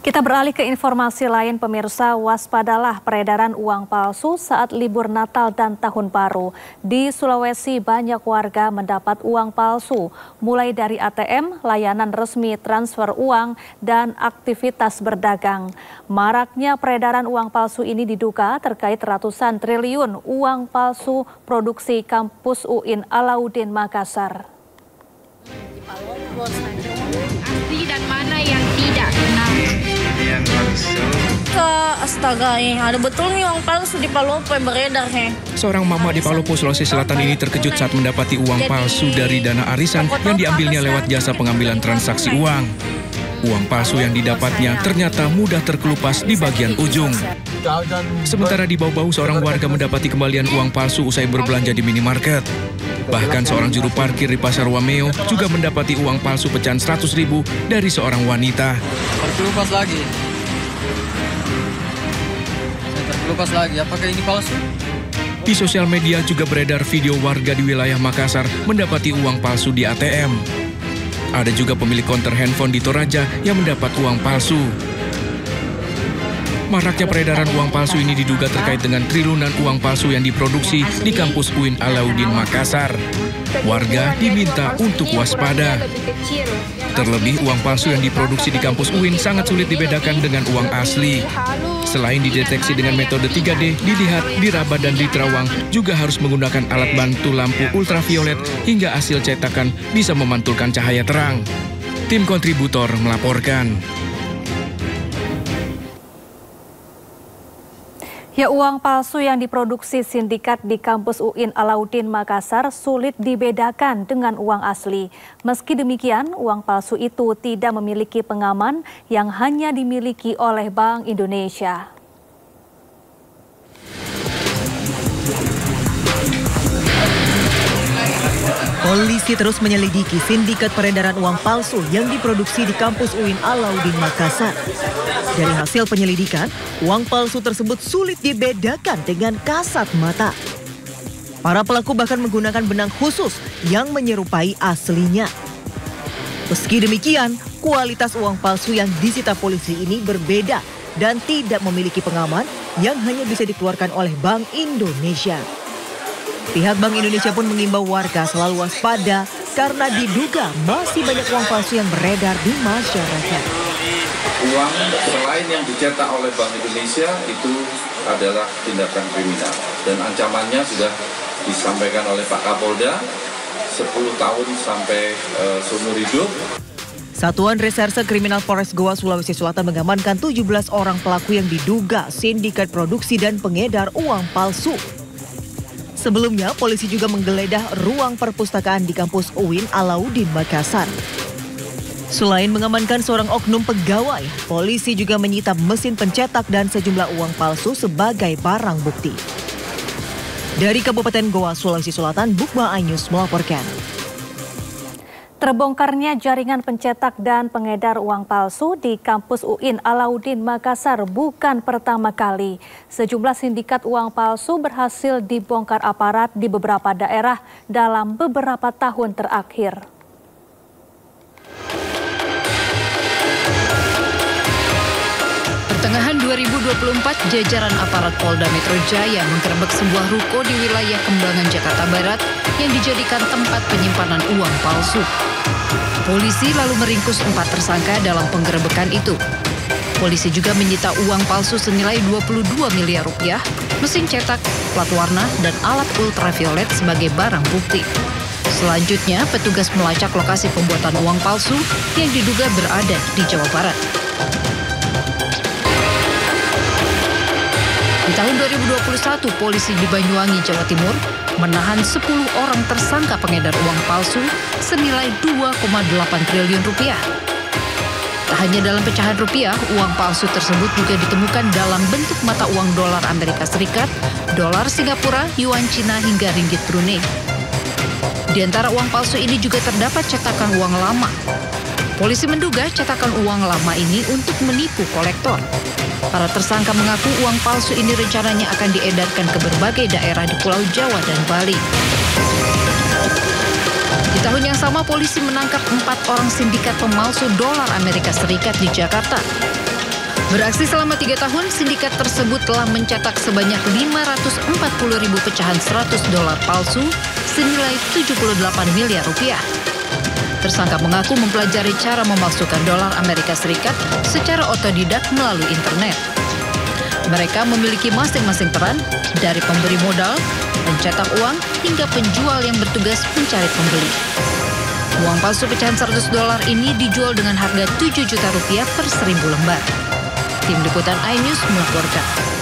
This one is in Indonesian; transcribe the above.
Kita beralih ke informasi lain, pemirsa. Waspadalah peredaran uang palsu saat libur Natal dan Tahun Baru. Di Sulawesi, banyak warga mendapat uang palsu, mulai dari ATM, layanan resmi transfer uang, dan aktivitas berdagang. Maraknya peredaran uang palsu ini diduga terkait ratusan triliun uang palsu produksi kampus UIN Alauddin Makassar. Asli dan mana yang tidak? Yang palsu. Astaga, ada betul nih uang palsu di Palopo yang beredar. Seorang mama di Palopo, Sulawesi Selatan ini terkejut saat mendapati uang palsu dari dana arisan yang diambilnya lewat jasa pengambilan transaksi uang. Uang palsu yang didapatnya ternyata mudah terkelupas di bagian ujung. Sementara di Bau-Bau, seorang warga mendapati kembalian uang palsu usai berbelanja di minimarket. Bahkan seorang juru parkir di Pasar Wameo juga mendapati uang palsu pecahan 100.000 dari seorang wanita. Terkelupas lagi. Terkelupas lagi. Apakah ini palsu? Di sosial media juga beredar video warga di wilayah Makassar mendapati uang palsu di ATM. Ada juga pemilik konter handphone di Toraja yang mendapat uang palsu. Maraknya peredaran uang palsu ini diduga terkait dengan triliunan uang palsu yang diproduksi di kampus UIN Alauddin Makassar. Warga diminta untuk waspada. Terlebih, uang palsu yang diproduksi di kampus UIN sangat sulit dibedakan dengan uang asli. Selain dideteksi dengan metode 3D, dilihat, diraba, dan diterawang, juga harus menggunakan alat bantu lampu ultraviolet hingga hasil cetakan bisa memantulkan cahaya terang. Tim kontributor melaporkan. Ya, uang palsu yang diproduksi sindikat di kampus UIN Alauddin Makassar sulit dibedakan dengan uang asli. Meski demikian, uang palsu itu tidak memiliki pengaman yang hanya dimiliki oleh Bank Indonesia. Polisi terus menyelidiki sindikat peredaran uang palsu yang diproduksi di kampus UIN Alauddin Makassar. Dari hasil penyelidikan, uang palsu tersebut sulit dibedakan dengan kasat mata. Para pelaku bahkan menggunakan benang khusus yang menyerupai aslinya. Meski demikian, kualitas uang palsu yang disita polisi ini berbeda dan tidak memiliki pengaman yang hanya bisa dikeluarkan oleh Bank Indonesia. Pihak Bank Indonesia pun mengimbau warga selalu waspada karena diduga masih banyak uang palsu yang beredar di masyarakat. Uang selain yang dicetak oleh Bank Indonesia itu adalah tindakan kriminal dan ancamannya sudah disampaikan oleh Pak Kapolda 10 tahun sampai seumur hidup. Satuan Reserse Kriminal Polres Goa, Sulawesi Selatan mengamankan 17 orang pelaku yang diduga sindikat produksi dan pengedar uang palsu. Sebelumnya, polisi juga menggeledah ruang perpustakaan di kampus UIN Alauddin Makassar. Selain mengamankan seorang oknum pegawai, polisi juga menyita mesin pencetak dan sejumlah uang palsu sebagai barang bukti. Dari Kabupaten Goa, Sulawesi Selatan, Bukma Anyus melaporkan. Terbongkarnya jaringan pencetak dan pengedar uang palsu di kampus UIN Alauddin Makassar bukan pertama kali. Sejumlah sindikat uang palsu berhasil dibongkar aparat di beberapa daerah dalam beberapa tahun terakhir. Pertengahan 2024, jajaran aparat Polda Metro Jaya menggerebek sebuah ruko di wilayah Kembangan, Jakarta Barat yang dijadikan tempat penyimpanan uang palsu. Polisi lalu meringkus 4 tersangka dalam penggerebekan itu. Polisi juga menyita uang palsu senilai 22 miliar rupiah, mesin cetak, plat warna, dan alat ultraviolet sebagai barang bukti. Selanjutnya, petugas melacak lokasi pembuatan uang palsu yang diduga berada di Jawa Barat. Di tahun 2021, polisi di Banyuwangi, Jawa Timur menahan 10 orang tersangka pengedar uang palsu senilai 2,8 triliun rupiah. Tak hanya dalam pecahan rupiah, uang palsu tersebut juga ditemukan dalam bentuk mata uang dolar Amerika Serikat, dolar Singapura, yuan Cina, hingga ringgit Brunei. Di antara uang palsu ini juga terdapat cetakan uang lama. Polisi menduga cetakan uang lama ini untuk menipu kolektor. Para tersangka mengaku uang palsu ini rencananya akan diedarkan ke berbagai daerah di Pulau Jawa dan Bali. Di tahun yang sama, polisi menangkap 4 orang sindikat pemalsu dolar Amerika Serikat di Jakarta. Beraksi selama 3 tahun, sindikat tersebut telah mencetak sebanyak 540.000 pecahan $100 palsu senilai 78 miliar rupiah. Tersangka mengaku mempelajari cara memasukkan dolar Amerika Serikat secara otodidak melalui internet. Mereka memiliki masing-masing peran, dari pemberi modal, pencetak uang, hingga penjual yang bertugas mencari pembeli. Uang palsu pecahan $100 ini dijual dengan harga 7 juta rupiah per 1.000 lembar. Tim Liputan iNews melaporkan.